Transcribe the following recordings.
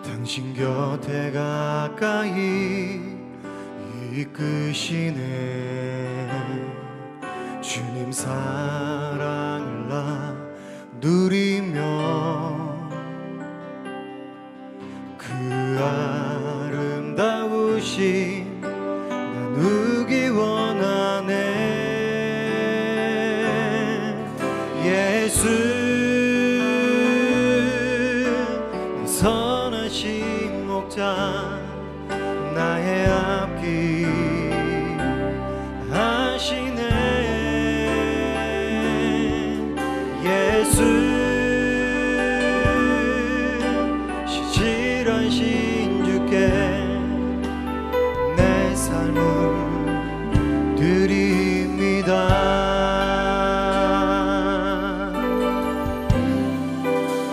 당신 곁에 가까이 이끄시네. 주님 사랑을 나 누리며 그 아름다우신 나누기 원하네. 예수 선하신 목자 나의 앞길 하시네. 예수 신실하신 주께 내 삶을 드립니다.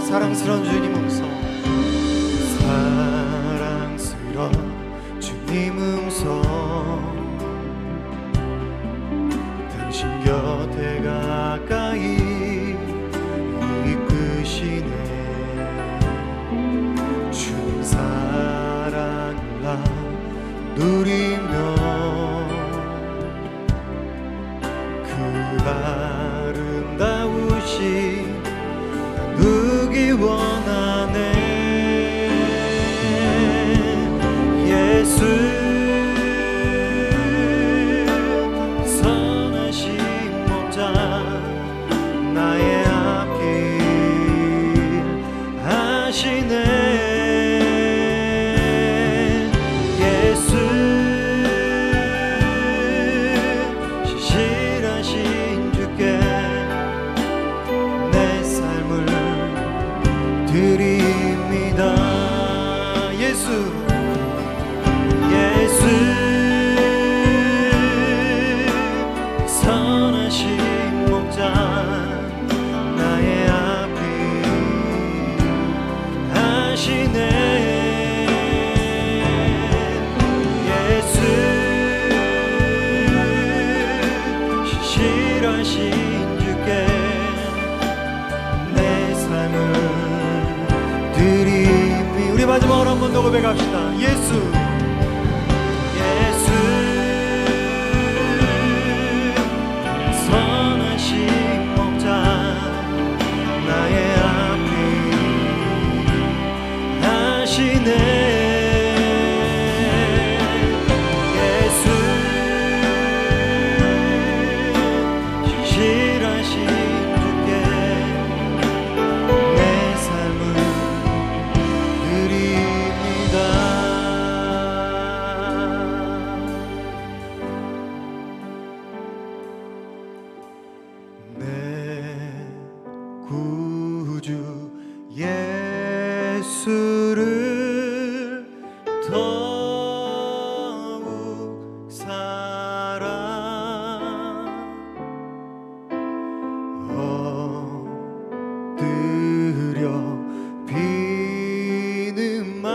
사랑스러운 주님 음성, 사랑스러운 주님 음성, 당신 곁에 가까이 이끄시네. 주님 사랑을 나 누리며 그 아름다우신 나누기 원하네. 예수 선하신 목자 나의 앞길 하시네. 예수 신실하신 주께 내 삶을 드립니다. 예수 선하신 목자 나의 앞길 하시네. 예수 신실하신 주께 내 삶을 드리미. 우리 마지막으로 한 번 더 고백합시다. 예수 선하신 목자 나의 앞길 하시네. 예수 신실하신 주께 내 삶을 드립니다. 내 구주 예수를 더욱 사랑 엎드려 비는 말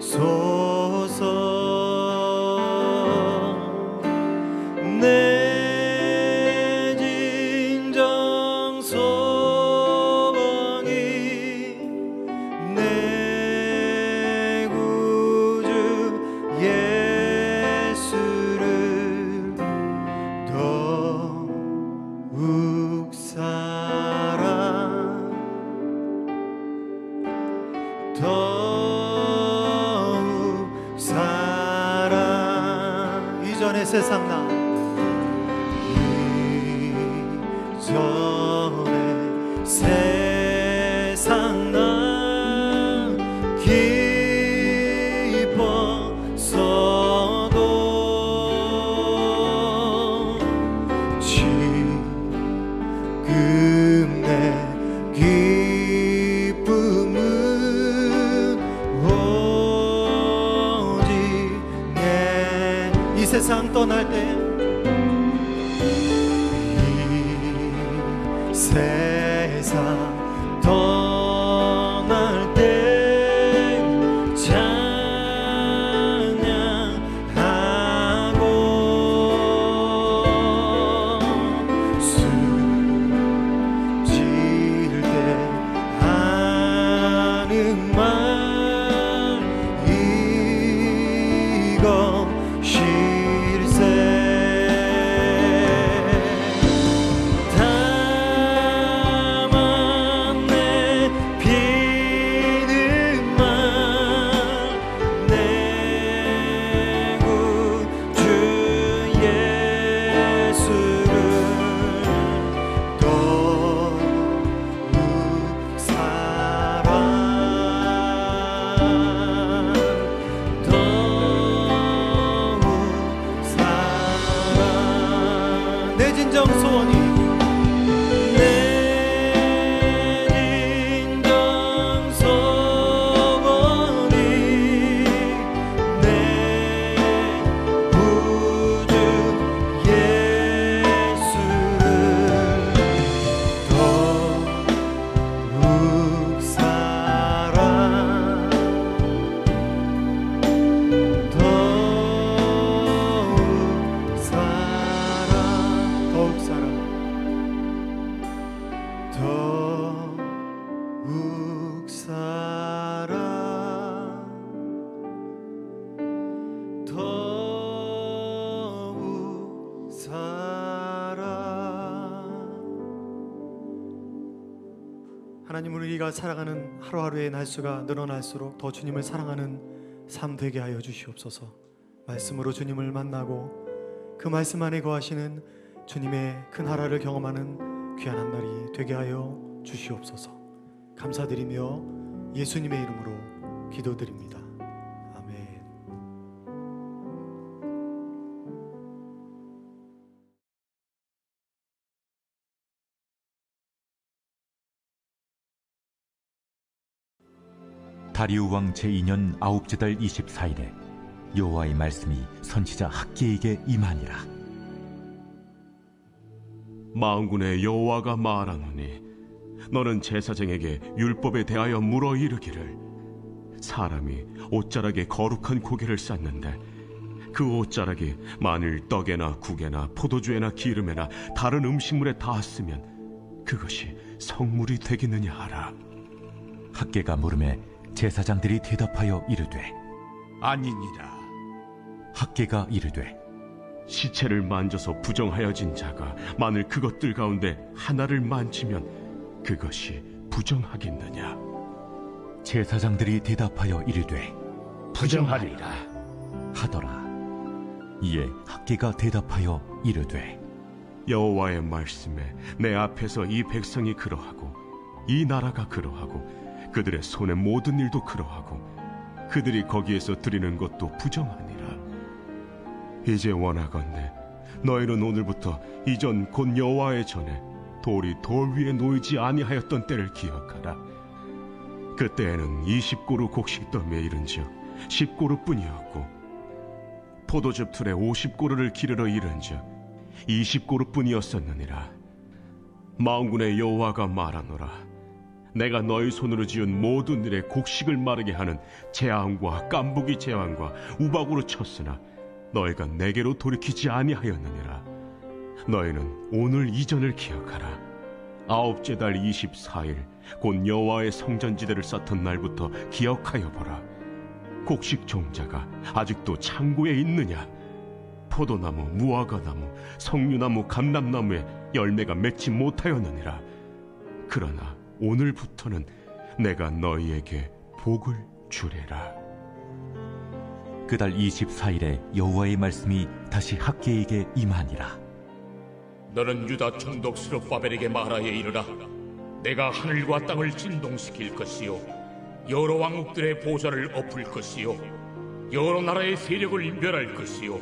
들으소서. 내 진정 소망이 내 구주 예수를 더욱 사랑 더욱 사랑. 이전의 세상 나 전에 세상 나 기뻤어도 지금 내 기쁨은 오직 이 세상 떠날 때 세상 떠날 때 찬양하고 진정 소원이 하나님은 우리가 살아가는 하루하루의 날수가 늘어날수록 더 주님을 사랑하는 삶 되게 하여 주시옵소서. 말씀으로 주님을 만나고 그 말씀 안에 거하시는 주님의 큰 나라를 경험하는 귀한 한 날이 되게 하여 주시옵소서. 감사드리며 예수님의 이름으로 기도드립니다. 아멘. 다리우 왕 제2년 9째 달 24일에 여호와의 말씀이 선지자 학기에게 임하니라. 만군의 여호와가 말하노니 너는 제사장에게 율법에 대하여 물어 이르기를 사람이 옷자락에 거룩한 고기를 쌓는데 그 옷자락이 만일 떡에나 국에나 포도주에나 기름에나 다른 음식물에 닿았으면 그것이 성물이 되겠느냐 하라. 학계가 물음에 제사장들이 대답하여 이르되 아니니라. 학계가 이르되 시체를 만져서 부정하여진 자가 만일 그것들 가운데 하나를 만지면 그것이 부정하겠느냐. 제사장들이 대답하여 이르되 부정하리라 하더라. 이에 학계가 대답하여 이르되 여호와의 말씀에 내 앞에서 이 백성이 그러하고 이 나라가 그러하고 그들의 손의 모든 일도 그러하고 그들이 거기에서 드리는 것도 부정하니라. 이제 원하건대 너희는 오늘부터 이전 곧 여호와의 전에 돌이 돌 위에 놓이지 아니하였던 때를 기억하라. 그때에는 20고루 곡식 더미에 이른즉 10고루 뿐이었고 포도즙 틀에 50고루를 기르러 이른즉 20고루 뿐이었었느니라. 만군의 여호와가 말하노라. 내가 너희 손으로 지은 모든 일에 곡식을 마르게 하는 재앙과 깐부기 재앙과 우박으로 쳤으나 너희가 내게로 돌이키지 아니하였느니라. 너희는 오늘 이전을 기억하라. 9째 달 24일 곧 여호와의 성전지대를 쌓던 날부터 기억하여 보라. 곡식 종자가 아직도 창고에 있느냐? 포도나무, 무화과나무, 석류나무, 감람나무에 열매가 맺지 못하였느니라. 그러나 오늘부터는 내가 너희에게 복을 주리라. 그달 24일에 여호와의 말씀이 다시 학계에게 임하니라. 너는 유다 총독 스룹바벨에게 말하여 이르라. 내가 하늘과 땅을 진동시킬 것이요 여러 왕국들의 보좌를 엎을 것이요 여러 나라의 세력을 멸할 것이요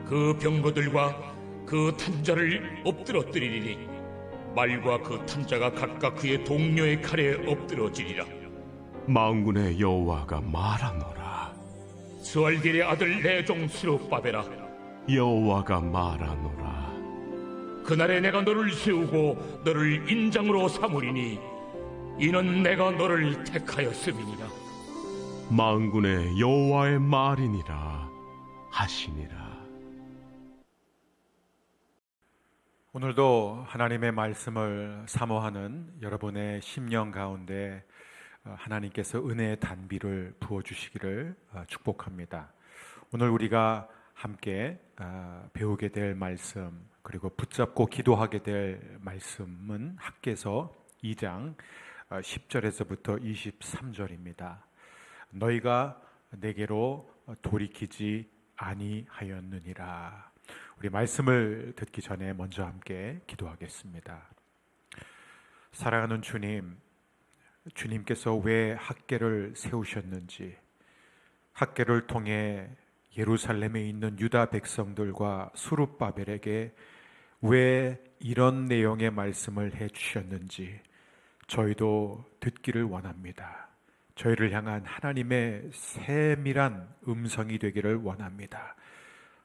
그 병거들과 그 탄자를 엎드러뜨리리니 말과 그 탄자가 각각 그의 동료의 칼에 엎드러지리라. 만군의 여호와가 말하노라. 스알겔의 아들 내 종 스룹바벨아, 여호와가 말하노라. 그날에 내가 너를 세우고 너를 인장으로 삼으리니 이는 내가 너를 택하였음이니라. 만군의 여호와의 말이니라 하시니라. 오늘도 하나님의 말씀을 사모하는 여러분의 심령 가운데 하나님께서 은혜의 단비를 부어주시기를 축복합니다. 오늘 우리가 함께 배우게 될 말씀, 그리고 붙잡고 기도하게 될 말씀은 학개서 2장 10절에서부터 23절입니다. 너희가 내게로 돌이키지 아니하였느니라. 우리 말씀을 듣기 전에 먼저 함께 기도하겠습니다. 사랑하는 주님, 주님께서 왜 학개를 세우셨는지, 학개를 통해 예루살렘에 있는 유다 백성들과 스룹바벨에게 왜 이런 내용의 말씀을 해 주셨는지 저희도 듣기를 원합니다. 저희를 향한 하나님의 세밀한 음성이 되기를 원합니다.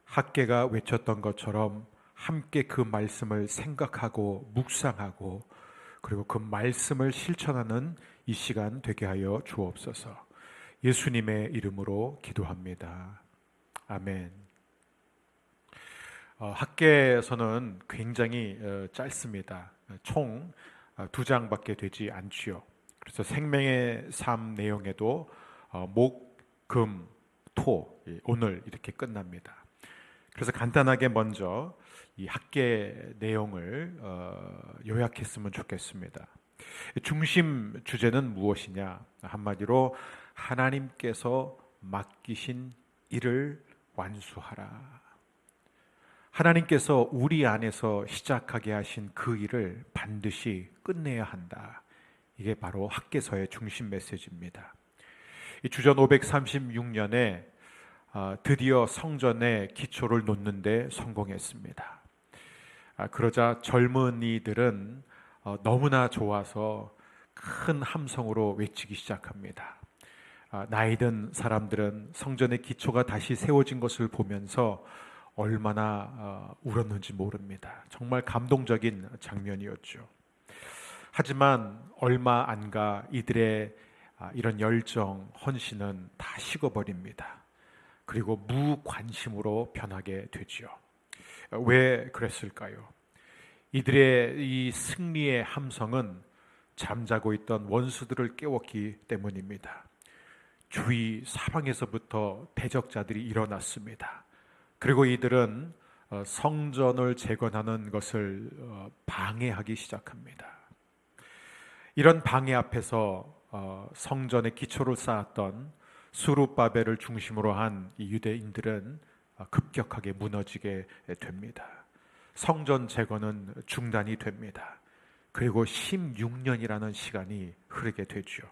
학개가 외쳤던 것처럼 함께 그 말씀을 생각하고 묵상하고 그리고 그 말씀을 실천하는 이 시간 되게 하여 주옵소서. 예수님의 이름으로 기도합니다. 아멘. 학개서는 굉장히 짧습니다. 총 2장밖에 되지 않지요. 그래서 생명의 삶 내용에도 목, 금, 토, 오늘 이렇게 끝납니다. 그래서 간단하게 먼저 이 학계 내용을 요약했으면 좋겠습니다. 중심 주제는 무엇이냐? 한마디로 하나님께서 맡기신 일을 완수하라. 하나님께서 우리 안에서 시작하게 하신 그 일을 반드시 끝내야 한다. 이게 바로 학개서의 중심 메시지입니다. 주전 536년에 드디어 성전의 기초를 놓는 데 성공했습니다. 그러자 젊은이들은 너무나 좋아서 큰 함성으로 외치기 시작합니다. 나이 든 사람들은 성전의 기초가 다시 세워진 것을 보면서 얼마나 울었는지 모릅니다. 정말 감동적인 장면이었죠. 하지만 얼마 안 가 이들의 이런 열정, 헌신은 다 식어버립니다. 그리고 무관심으로 변하게 되죠. 왜 그랬을까요? 이들의 이 승리의 함성은 잠자고 있던 원수들을 깨웠기 때문입니다. 주위 사방에서부터 대적자들이 일어났습니다. 그리고 이들은 성전을 재건하는 것을 방해하기 시작합니다. 이런 방해 앞에서 성전의 기초를 쌓았던 스룹바벨을 중심으로 한 이 유대인들은 급격하게 무너지게 됩니다. 성전 재건은 중단이 됩니다. 그리고 16년이라는 시간이 흐르게 되죠.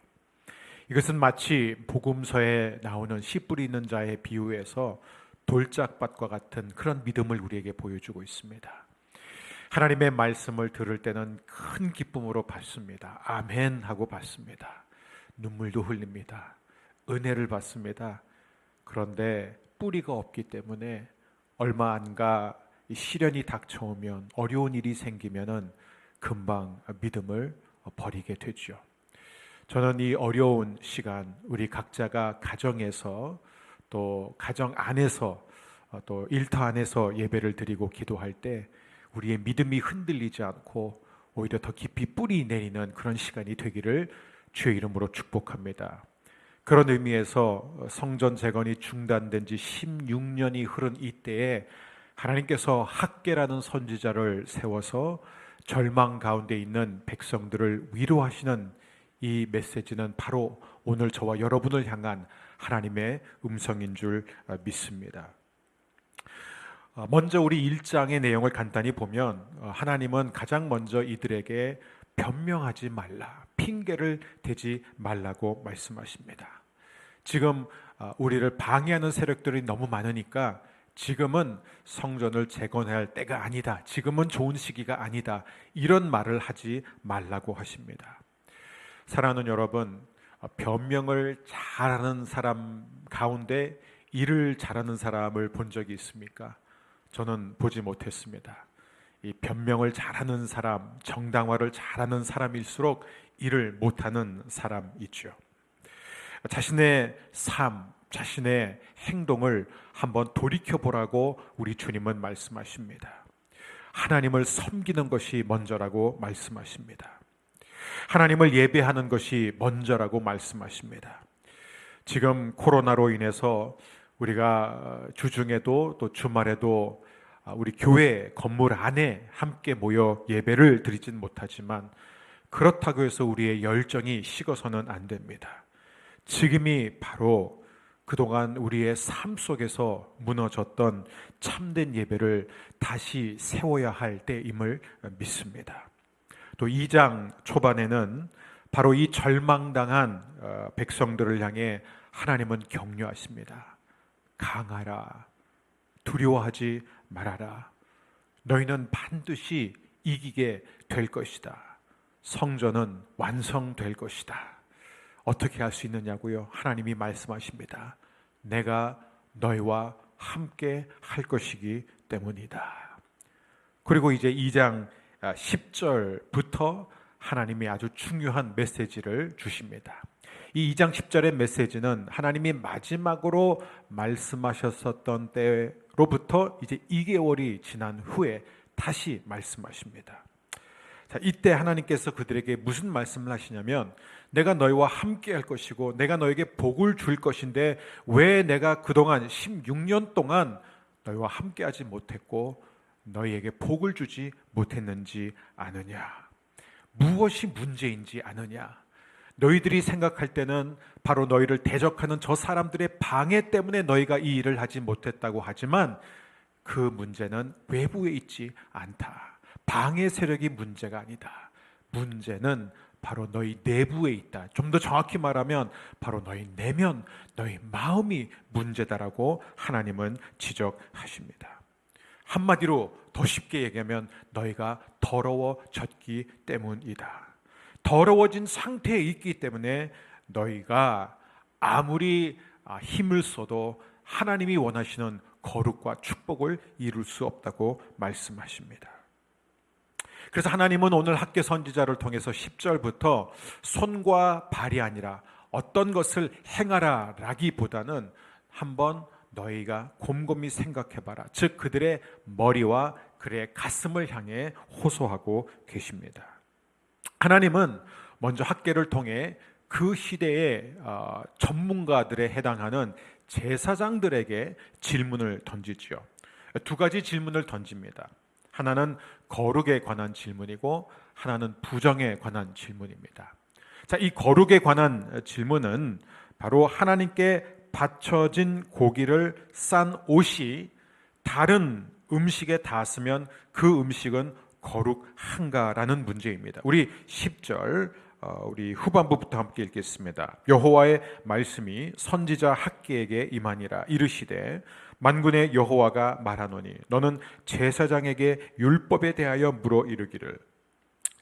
이것은 마치 복음서에 나오는 씨 뿌리는 자의 비유에서 돌짝밭과 같은 그런 믿음을 우리에게 보여주고 있습니다. 하나님의 말씀을 들을 때는 큰 기쁨으로 받습니다. 아멘 하고 받습니다. 눈물도 흘립니다. 은혜를 받습니다. 그런데 뿌리가 없기 때문에 얼마 안 가 시련이 닥쳐오면 어려운 일이 생기면은 금방 믿음을 버리게 되죠. 저는 이 어려운 시간 우리 각자가 가정에서 또 가정 안에서 또 일터 안에서 예배를 드리고 기도할 때 우리의 믿음이 흔들리지 않고 오히려 더 깊이 뿌리 내리는 그런 시간이 되기를 주의 이름으로 축복합니다. 그런 의미에서 성전 재건이 중단된 지 16년이 흐른 이때에 하나님께서 학개라는 선지자를 세워서 절망 가운데 있는 백성들을 위로하시는 이 메시지는 바로 오늘 저와 여러분을 향한 하나님의 음성인 줄 믿습니다. 먼저 우리 1장의 내용을 간단히 보면 하나님은 가장 먼저 이들에게 변명하지 말라, 핑계를 대지 말라고 말씀하십니다. 지금 우리를 방해하는 세력들이 너무 많으니까 지금은 성전을 재건해야 할 때가 아니다, 지금은 좋은 시기가 아니다, 이런 말을 하지 말라고 하십니다. 사랑하는 여러분, 변명을 잘하는 사람 가운데 일을 잘하는 사람을 본 적이 있습니까? 저는 보지 못했습니다. 이 변명을 잘하는 사람, 정당화를 잘하는 사람일수록 일을 못하는 사람이죠. 자신의 삶, 자신의 행동을 한번 돌이켜보라고 우리 주님은 말씀하십니다. 하나님을 섬기는 것이 먼저라고 말씀하십니다. 하나님을 예배하는 것이 먼저라고 말씀하십니다. 지금 코로나로 인해서 우리가 주중에도 또 주말에도 우리 교회 건물 안에 함께 모여 예배를 드리진 못하지만 그렇다고 해서 우리의 열정이 식어서는 안 됩니다. 지금이 바로 그동안 우리의 삶 속에서 무너졌던 참된 예배를 다시 세워야 할 때임을 믿습니다. 또 2장 초반에는 바로 이 절망당한 백성들을 향해 하나님은 격려하십니다. 강하라, 두려워하지 말아라. 너희는 반드시 이기게 될 것이다. 성전은 완성될 것이다. 어떻게 할 수 있느냐고요? 하나님이 말씀하십니다. 내가 너희와 함께 할 것이기 때문이다. 그리고 이제 2장 10절부터 하나님이 아주 중요한 메시지를 주십니다. 이 2장 10절의 메시지는 하나님이 마지막으로 말씀하셨었던 때로부터 이제 2개월이 지난 후에 다시 말씀하십니다. 자, 이때 하나님께서 그들에게 무슨 말씀을 하시냐면 내가 너희와 함께 할 것이고 내가 너에게 복을 줄 것인데 왜 내가 그동안 16년 동안 너희와 함께 하지 못했고 너희에게 복을 주지 못했는지 아느냐? 무엇이 문제인지 아느냐? 너희들이 생각할 때는 바로 너희를 대적하는 저 사람들의 방해 때문에 너희가 이 일을 하지 못했다고 하지만 그 문제는 외부에 있지 않다. 방해 세력이 문제가 아니다. 문제는 바로 너희 내부에 있다. 좀 더 정확히 말하면 바로 너희 내면, 너희 마음이 문제다라고 하나님은 지적하십니다. 한마디로 더 쉽게 얘기하면 너희가 더러워졌기 때문이다. 더러워진 상태에 있기 때문에 너희가 아무리 힘을 써도 하나님이 원하시는 거룩과 축복을 이룰 수 없다고 말씀하십니다. 그래서 하나님은 오늘 학개 선지자를 통해서 10절부터 손과 발이 아니라 어떤 것을 행하라 라기보다는 한번 너희가 곰곰이 생각해봐라. 즉 그들의 머리와 그들의 가슴을 향해 호소하고 계십니다. 하나님은 먼저 학개를 통해 그 시대의 전문가들에 해당하는 제사장들에게 질문을 던지지요. 두 가지 질문을 던집니다. 하나는 거룩에 관한 질문이고 하나는 부정에 관한 질문입니다. 자, 이 거룩에 관한 질문은 바로 하나님께 바쳐진 고기를 싼 옷이 다른 음식에 닿았으면 그 음식은 거룩한가라는 문제입니다. 우리 10절 우리 후반부부터 함께 읽겠습니다. 여호와의 말씀이 선지자 학개에게 임하니라. 이르시되 만군의 여호와가 말하노니 너는 제사장에게 율법에 대하여 물어 이르기를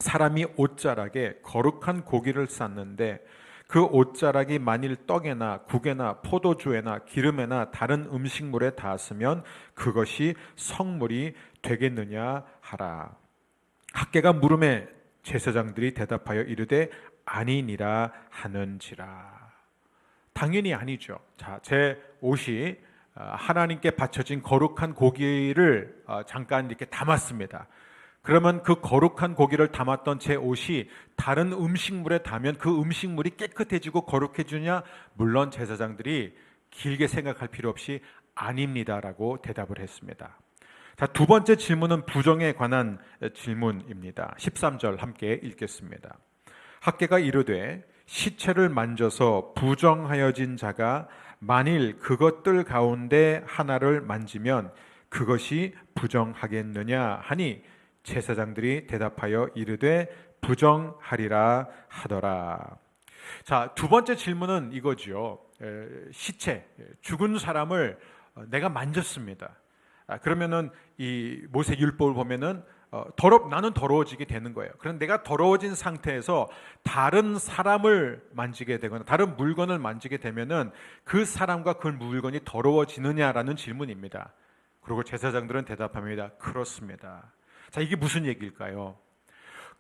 사람이 옷자락에 거룩한 고기를 쌌는데 그 옷자락이 만일 떡에나 국에나 포도주에나 기름에나 다른 음식물에 닿았으면 그것이 성물이 되겠느냐 하라. 학개가 물음에 제사장들이 대답하여 이르되 아니니라 하는지라. 당연히 아니죠. 자, 제 옷이 하나님께 바쳐진 거룩한 고기를 잠깐 이렇게 담았습니다. 그러면 그 거룩한 고기를 담았던 제 옷이 다른 음식물에 닿으면 그 음식물이 깨끗해지고 거룩해지냐? 물론 제사장들이 길게 생각할 필요 없이 아닙니다라고 대답을 했습니다. 자, 두 번째 질문은 부정에 관한 질문입니다. 13절 함께 읽겠습니다. 학개가 이르되 시체를 만져서 부정하여진 자가 만일 그것들 가운데 하나를 만지면 그것이 부정하겠느냐 하니 제사장들이 대답하여 이르되 부정하리라 하더라. 자, 두 번째 질문은 이거지요. 시체, 죽은 사람을 내가 만졌습니다. 그러면은 이 모세 율법을 보면은 나는 더러워지게 되는 거예요. 그런데 내가 더러워진 상태에서 다른 사람을 만지게 되거나 다른 물건을 만지게 되면은 그 사람과 그 물건이 더러워지느냐라는 질문입니다. 그리고 제사장들은 대답합니다. 그렇습니다. 자, 이게 무슨 얘기일까요?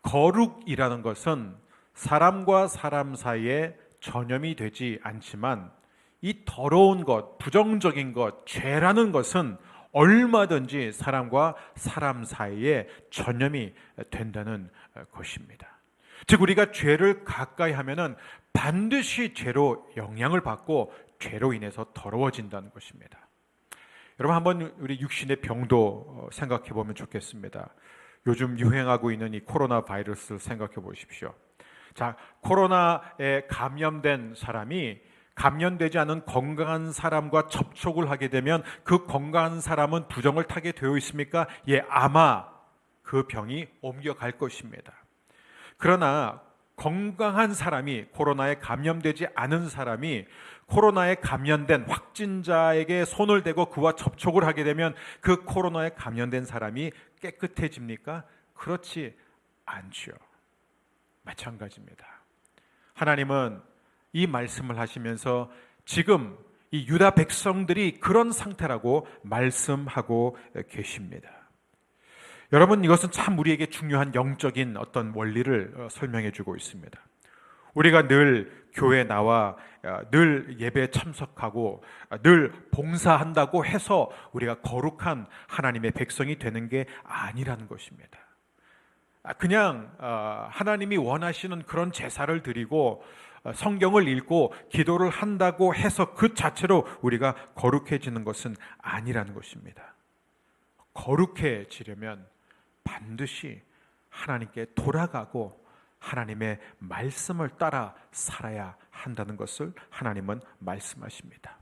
거룩이라는 것은 사람과 사람 사이에 전염이 되지 않지만 이 더러운 것, 부정적인 것, 죄라는 것은 얼마든지 사람과 사람 사이에 전염이 된다는 것입니다. 즉 우리가 죄를 가까이 하면은 반드시 죄로 영향을 받고 죄로 인해서 더러워진다는 것입니다. 여러분 한번 우리 육신의 병도 생각해 보면 좋겠습니다. 요즘 유행하고 있는 이 코로나 바이러스를 생각해 보십시오. 자, 코로나에 감염된 사람이 감염되지 않은 건강한 사람과 접촉을 하게 되면 그 건강한 사람은 부정을 타게 되어 있습니까? 예, 아마 그 병이 옮겨갈 것입니다. 그러나 건강한 사람이, 코로나에 감염되지 않은 사람이 코로나에 감염된 확진자에게 손을 대고 그와 접촉을 하게 되면 그 코로나에 감염된 사람이 깨끗해집니까? 그렇지 않죠. 마찬가지입니다. 하나님은 이 말씀을 하시면서 지금 이 유다 백성들이 그런 상태라고 말씀하고 계십니다. 여러분, 이것은 참 우리에게 중요한 영적인 어떤 원리를 설명해 주고 있습니다. 우리가 늘 교회에 나와 늘 예배에 참석하고 늘 봉사한다고 해서 우리가 거룩한 하나님의 백성이 되는 게 아니라는 것입니다. 그냥 하나님이 원하시는 그런 제사를 드리고 성경을 읽고 기도를 한다고 해서 그 자체로 우리가 거룩해지는 것은 아니라는 것입니다. 거룩해지려면 반드시 하나님께 돌아가고 하나님의 말씀을 따라 살아야 한다는 것을 하나님은 말씀하십니다.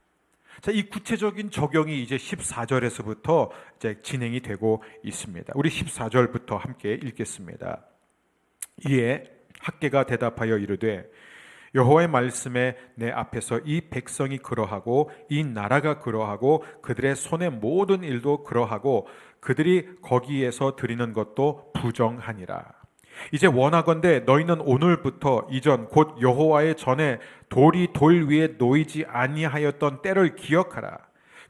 자, 이 구체적인 적용이 이제 14절에서부터 이제 진행이 되고 있습니다. 우리 14절부터 함께 읽겠습니다. 이에 학개가 대답하여 이르되 여호와의 말씀에 내 앞에서 이 백성이 그러하고 이 나라가 그러하고 그들의 손의 모든 일도 그러하고 그들이 거기에서 드리는 것도 부정하니라. 이제 원하건대 너희는 오늘부터 이전 곧 여호와의 전에 돌이 돌 위에 놓이지 아니하였던 때를 기억하라.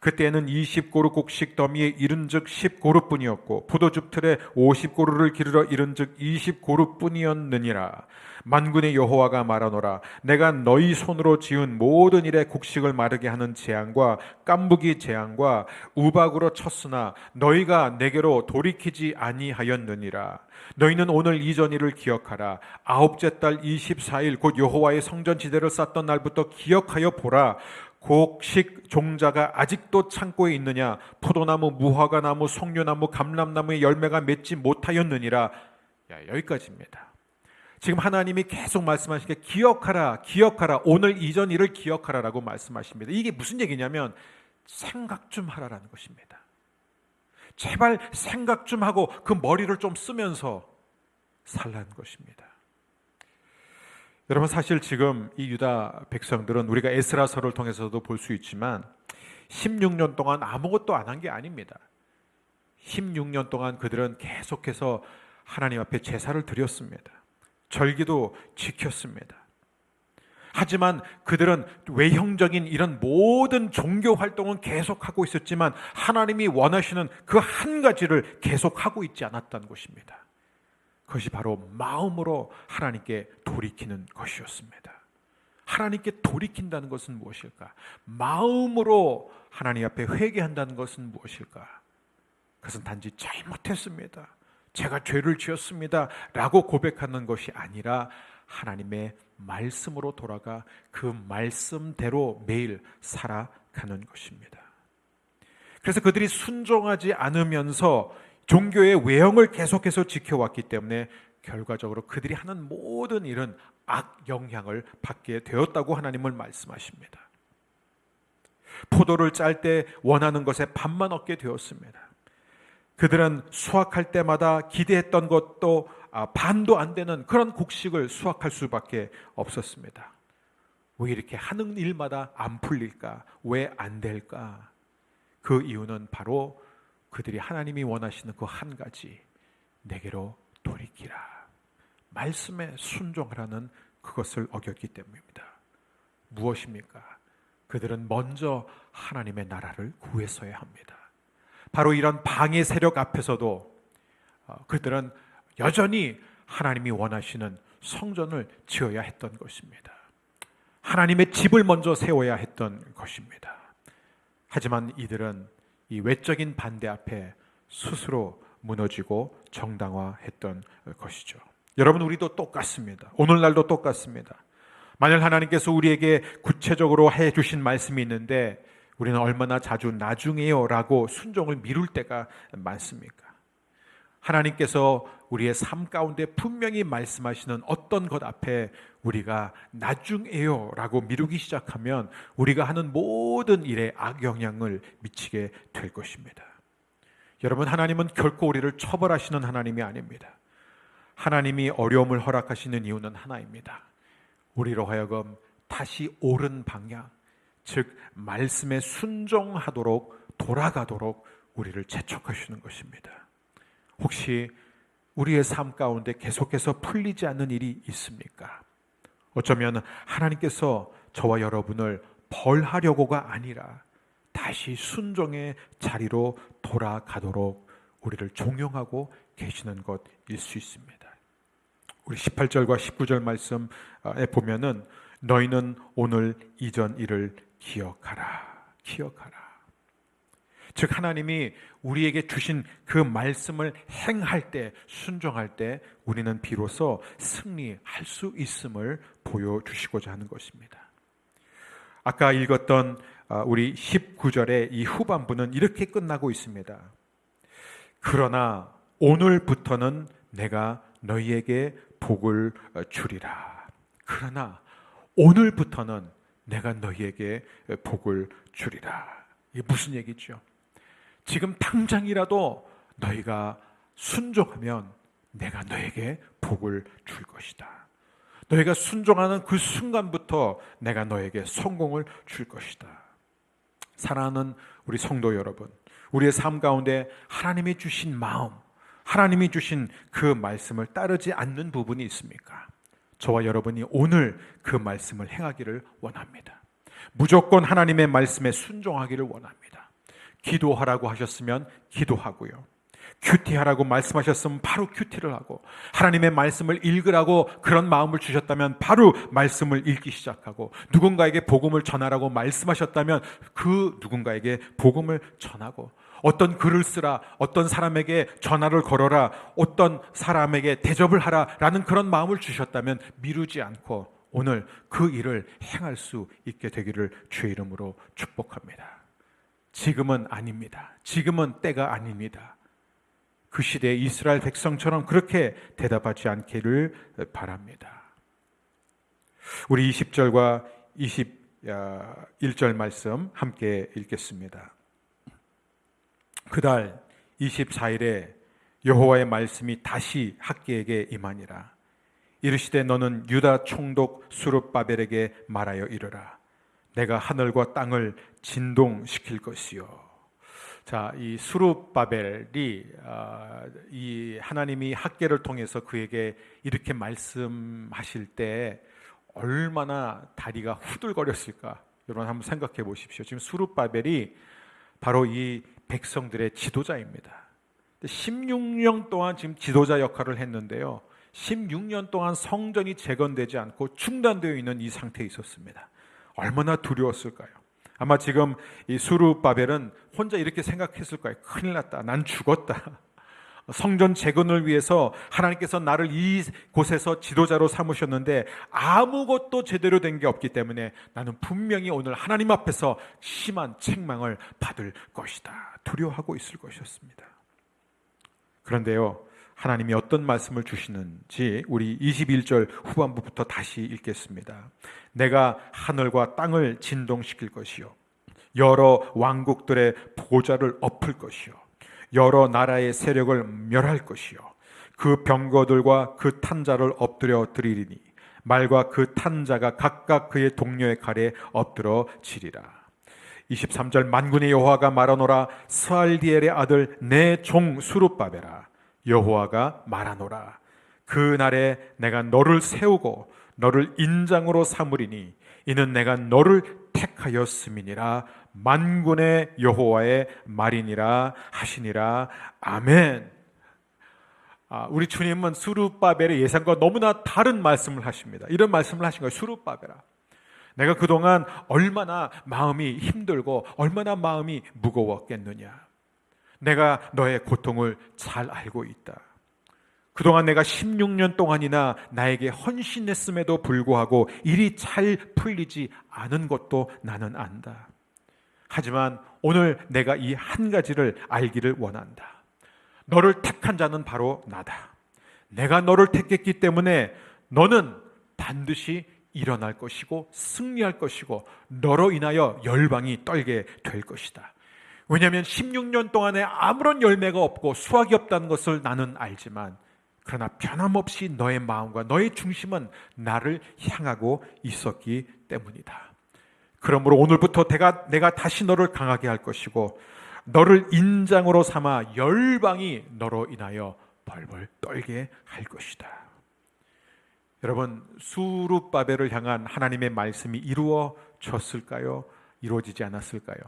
그때는 20고루 곡식 더미에 이른즉 10고루뿐이었고 포도즙 틀에 50고루를 기르러 이른즉 20고루뿐이었느니라. 만군의 여호와가 말하노라. 내가 너희 손으로 지은 모든 일에 곡식을 마르게 하는 재앙과 깐부기 재앙과 우박으로 쳤으나 너희가 내게로 돌이키지 아니하였느니라. 너희는 오늘 이전 일을 기억하라. 아홉째 달 24일 곧 여호와의 성전 지대를 쌓던 날부터 기억하여 보라. 곡식 종자가 아직도 창고에 있느냐? 포도나무, 무화과나무, 석류나무, 감람나무의 열매가 맺지 못하였느니라. 여기까지입니다. 지금 하나님이 계속 말씀하신 게 기억하라, 기억하라, 오늘 이전 일을 기억하라라고 말씀하십니다. 이게 무슨 얘기냐면 생각 좀 하라라는 것입니다. 제발 생각 좀 하고 그 머리를 좀 쓰면서 살라는 것입니다. 여러분, 사실 지금 이 유다 백성들은 우리가 에스라서를 통해서도 볼 수 있지만 16년 동안 아무것도 안 한 게 아닙니다. 16년 동안 그들은 계속해서 하나님 앞에 제사를 드렸습니다. 절기도 지켰습니다. 하지만 그들은 외형적인 이런 모든 종교 활동은 계속하고 있었지만 하나님이 원하시는 그 한 가지를 계속하고 있지 않았다는 것입니다. 그것이 바로 마음으로 하나님께 돌이키는 것이었습니다. 하나님께 돌이킨다는 것은 무엇일까? 마음으로 하나님 앞에 회개한다는 것은 무엇일까? 그것은 단지 잘못했습니다, 제가 죄를 지었습니다 라고 고백하는 것이 아니라 하나님의 말씀으로 돌아가 그 말씀대로 매일 살아가는 것입니다. 그래서 그들이 순종하지 않으면서 종교의 외형을 계속해서 지켜왔기 때문에 결과적으로 그들이 하는 모든 일은 악영향을 받게 되었다고 하나님은 말씀하십니다. 포도를 짤 때 원하는 것에 반만 얻게 되었습니다. 그들은 수확할 때마다 기대했던 것도 반도 안 되는 그런 곡식을 수확할 수밖에 없었습니다. 왜 이렇게 하는 일마다 안 풀릴까? 왜 안 될까? 그 이유는 바로 그들이 하나님이 원하시는 그 한 가지, 내게로 돌이키라, 말씀에 순종하라는 그것을 어겼기 때문입니다. 무엇입니까? 그들은 먼저 하나님의 나라를 구했어야 합니다. 바로 이런 방해 세력 앞에서도 그들은 여전히 하나님이 원하시는 성전을 지어야 했던 것입니다. 하나님의 집을 먼저 세워야 했던 것입니다. 하지만 이들은 이 외적인 반대 앞에 스스로 무너지고 정당화했던 것이죠. 여러분, 우리도 똑같습니다. 오늘날도 똑같습니다. 만약 하나님께서 우리에게 구체적으로 해주신 말씀이 있는데 우리는 얼마나 자주 나중에요 라고 순종을 미룰 때가 많습니까? 하나님께서 우리의 삶 가운데 분명히 말씀하시는 어떤 것 앞에 우리가 나중에요 라고 미루기 시작하면 우리가 하는 모든 일에 악영향을 미치게 될 것입니다. 여러분, 하나님은 결코 우리를 처벌하시는 하나님이 아닙니다. 하나님이 어려움을 허락하시는 이유는 하나입니다. 우리로 하여금 다시 옳은 방향, 즉 말씀에 순종하도록 돌아가도록 우리를 재촉하시는 것입니다. 혹시 우리의 삶 가운데 계속해서 풀리지 않는 일이 있습니까? 어쩌면 하나님께서 저와 여러분을 벌하려고가 아니라 다시 순종의 자리로 돌아가도록 우리를 종용하고 계시는 것일 수 있습니다. 우리 18절과 19절 말씀에 보면은 너희는 오늘 이전 일을 기억하라. 즉 하나님이 우리에게 주신 그 말씀을 행할 때, 순종할 때 우리는 비로소 승리할 수 있음을 보여주시고자 하는 것입니다. 아까 읽었던 우리 19절의 이 후반부는 이렇게 끝나고 있습니다. 그러나 오늘부터는 내가 너희에게 복을 주리라. 그러나 오늘부터는 내가 너희에게 복을 주리라. 이게 무슨 얘기죠? 지금 당장이라도 너희가 순종하면 내가 너에게 복을 줄 것이다. 너희가 순종하는 그 순간부터 내가 너에게 성공을 줄 것이다. 사랑하는 우리 성도 여러분, 우리의 삶 가운데 하나님이 주신 마음, 하나님이 주신 그 말씀을 따르지 않는 부분이 있습니까? 저와 여러분이 오늘 그 말씀을 행하기를 원합니다. 무조건 하나님의 말씀에 순종하기를 원합니다. 기도하라고 하셨으면 기도하고요. 큐티하라고 말씀하셨으면 바로 큐티를 하고, 하나님의 말씀을 읽으라고 그런 마음을 주셨다면 바로 말씀을 읽기 시작하고, 누군가에게 복음을 전하라고 말씀하셨다면 그 누군가에게 복음을 전하고, 어떤 글을 쓰라, 어떤 사람에게 전화를 걸어라, 어떤 사람에게 대접을 하라 라는 그런 마음을 주셨다면 미루지 않고 오늘 그 일을 행할 수 있게 되기를 주의 이름으로 축복합니다. 지금은 아닙니다. 지금은 때가 아닙니다. 그 시대의 이스라엘 백성처럼 그렇게 대답하지 않기를 바랍니다. 우리 20절과 21절 말씀 함께 읽겠습니다. 그달 24일에 여호와의 말씀이 다시 학개에게 임하니라. 이르시되 너는 유다 총독 수룹바벨에게 말하여 이르라. 내가 하늘과 땅을 진동시킬 것이요. 자, 이 수룹바벨이 이 하나님이 학개를 통해서 그에게 이렇게 말씀하실 때 얼마나 다리가 후들거렸을까? 여러분 한번 생각해 보십시오. 지금 수룹바벨이 바로 이 백성들의 지도자입니다. 16년 동안 지금 지도자 역할을 했는데요. 16년 동안 성전이 재건되지 않고 중단되어 있는 이 상태에 있었습니다. 얼마나 두려웠을까요? 아마 지금 이 수룹바벨은 혼자 이렇게 생각했을 거예요. 큰일 났다. 난 죽었다. 성전 재건을 위해서 하나님께서 나를 이곳에서 지도자로 삼으셨는데 아무것도 제대로 된 게 없기 때문에 나는 분명히 오늘 하나님 앞에서 심한 책망을 받을 것이다. 두려워하고 있을 것이었습니다. 그런데요, 하나님이 어떤 말씀을 주시는지 우리 21절 후반부부터 다시 읽겠습니다. 내가 하늘과 땅을 진동시킬 것이요, 여러 왕국들의 보좌를 엎을 것이요, 여러 나라의 세력을 멸할 것이요, 그 병거들과 그 탄자를 엎드려 드리리니 말과 그 탄자가 각각 그의 동료의 칼에 엎드러 지리라. 23절 만군의 여호와가 말하노라. 스알디엘의 아들 내 종 수룹바벨아, 여호와가 말하노라. 그날에 내가 너를 세우고 너를 인장으로 삼으리니 이는 내가 너를 택하였음이니라. 만군의 여호와의 말이니라 하시니라. 아멘. 우리 주님은 수룹바벨의 예상과 너무나 다른 말씀을 하십니다. 이런 말씀을 하신 거예요. 수룹바벨아, 내가 그동안 얼마나 마음이 힘들고 얼마나 마음이 무거웠겠느냐. 내가 너의 고통을 잘 알고 있다. 그동안 내가 16년 동안이나 나에게 헌신했음에도 불구하고 일이 잘 풀리지 않은 것도 나는 안다. 하지만 오늘 내가 이 한 가지를 알기를 원한다. 너를 택한 자는 바로 나다. 내가 너를 택했기 때문에 너는 반드시 일어날 것이고 승리할 것이고 너로 인하여 열방이 떨게 될 것이다. 왜냐하면 16년 동안에 아무런 열매가 없고 수확이 없다는 것을 나는 알지만 그러나 변함없이 너의 마음과 너의 중심은 나를 향하고 있었기 때문이다. 그러므로 오늘부터 내가 다시 너를 강하게 할 것이고 너를 인장으로 삼아 열방이 너로 인하여 벌벌 떨게 할 것이다. 여러분, 수룹바벨을 향한 하나님의 말씀이 이루어졌을까요? 이루어지지 않았을까요?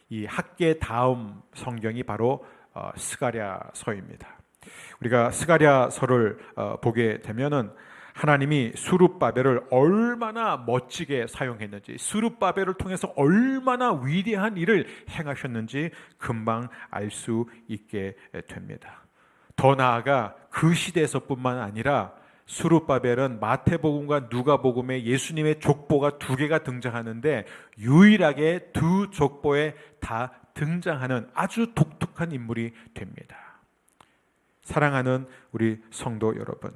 이 학계 다음 성경이 바로 스가랴서입니다. 우리가 스가랴서를 보게 되면은 하나님이 수룹바벨을 얼마나 멋지게 사용했는지, 수룹바벨을 통해서 얼마나 위대한 일을 행하셨는지 금방 알 수 있게 됩니다. 더 나아가 그 시대에서뿐만 아니라 수룹바벨은 마태복음과 누가복음에 예수님의 족보가 2개가 등장하는데 유일하게 2 족보에 다 등장하는 아주 독특한 인물이 됩니다. 사랑하는 우리 성도 여러분,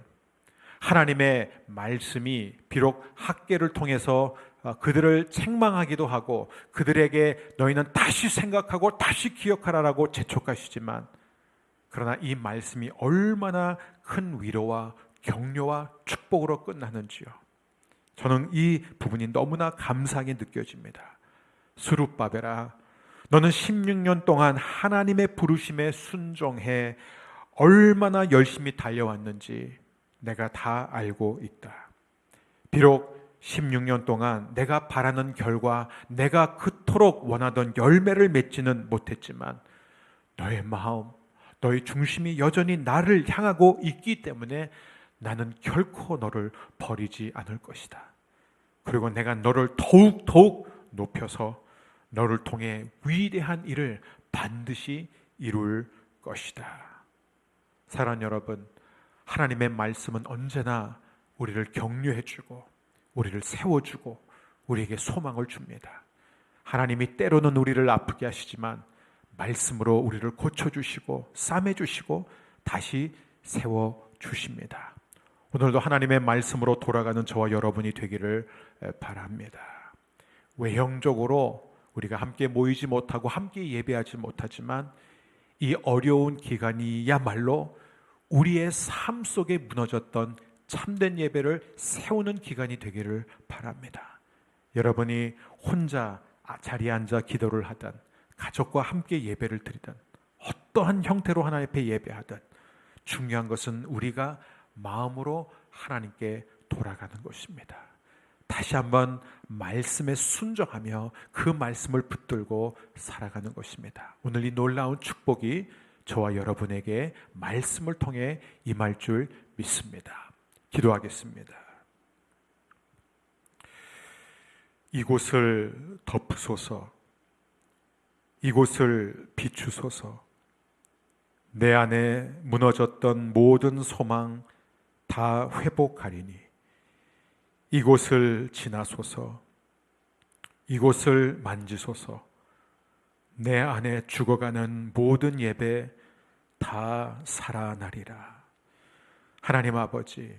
하나님의 말씀이 비록 학계를 통해서 그들을 책망하기도 하고 그들에게 너희는 다시 생각하고 다시 기억하라라고 재촉하시지만, 그러나 이 말씀이 얼마나 큰 위로와 격려와 축복으로 끝나는지요. 저는 이 부분이 너무나 감사하게 느껴집니다. 수룹바벨아, 너는 16년 동안 하나님의 부르심에 순종해 얼마나 열심히 달려왔는지 내가 다 알고 있다. 비록 16년 동안 내가 바라는 결과, 내가 그토록 원하던 열매를 맺지는 못했지만 너의 마음, 너의 중심이 여전히 나를 향하고 있기 때문에 나는 결코 너를 버리지 않을 것이다. 그리고 내가 너를 더욱 높여서 너를 통해 위대한 일을 반드시 이룰 것이다. 사랑하는 여러분, 하나님의 말씀은 언제나 우리를 격려해주고 우리를 세워주고 우리에게 소망을 줍니다. 하나님이 때로는 우리를 아프게 하시지만 말씀으로 우리를 고쳐주시고 싸매주시고 다시 세워주십니다. 오늘도 하나님의 말씀으로 돌아가는 저와 여러분이 되기를 바랍니다. 외형적으로 우리가 함께 모이지 못하고 함께 예배하지 못하지만 이 어려운 기간이야말로 우리의 삶 속에 무너졌던 참된 예배를 세우는 기간이 되기를 바랍니다. 여러분이 혼자 자리에 앉아 기도를 하든 가족과 함께 예배를 드리든 어떠한 형태로 하나님 앞에 예배하든 중요한 것은 우리가 마음으로 하나님께 돌아가는 것입니다. 다시 한번 말씀에 순종하며 그 말씀을 붙들고 살아가는 것입니다. 오늘 이 놀라운 축복이 저와 여러분에게 말씀을 통해 임할 줄 믿습니다. 기도하겠습니다. 이곳을 덮으소서, 이곳을 비추소서. 내 안에 무너졌던 모든 소망 다 회복하리니 이곳을 지나소서, 이곳을 만지소서. 내 안에 죽어가는 모든 예배 다 살아나리라. 하나님 아버지,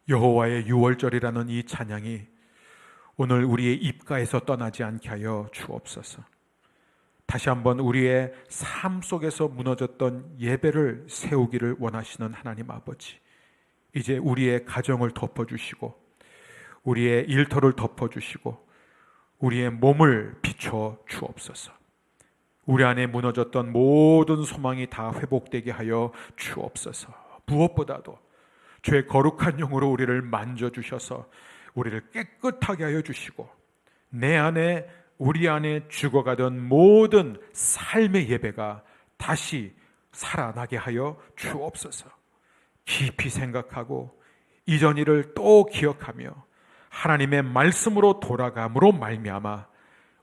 여호와의 유월절이라는 이 찬양이 오늘 우리의 입가에서 떠나지 않게 하여 주옵소서. 다시 한번 우리의 삶 속에서 무너졌던 예배를 세우기를 원하시는 하나님 아버지, 이제 우리의 가정을 덮어주시고 우리의 일터를 덮어주시고 우리의 몸을 비춰 주옵소서. 우리 안에 무너졌던 모든 소망이 다 회복되게 하여 주옵소서. 무엇보다도 주의 거룩한 영으로 우리를 만져주셔서 우리를 깨끗하게 하여 주시고 내 안에 우리 안에 죽어가던 모든 삶의 예배가 다시 살아나게 하여 주옵소서. 깊이 생각하고 이전 일을 또 기억하며 하나님의 말씀으로 돌아감으로 말미암아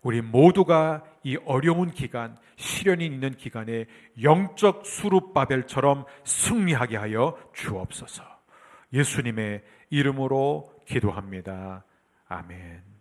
우리 모두가 이 어려운 기간, 시련이 있는 기간에 영적 수룹바벨처럼 승리하게 하여 주옵소서. 예수님의 이름으로 기도합니다. 아멘.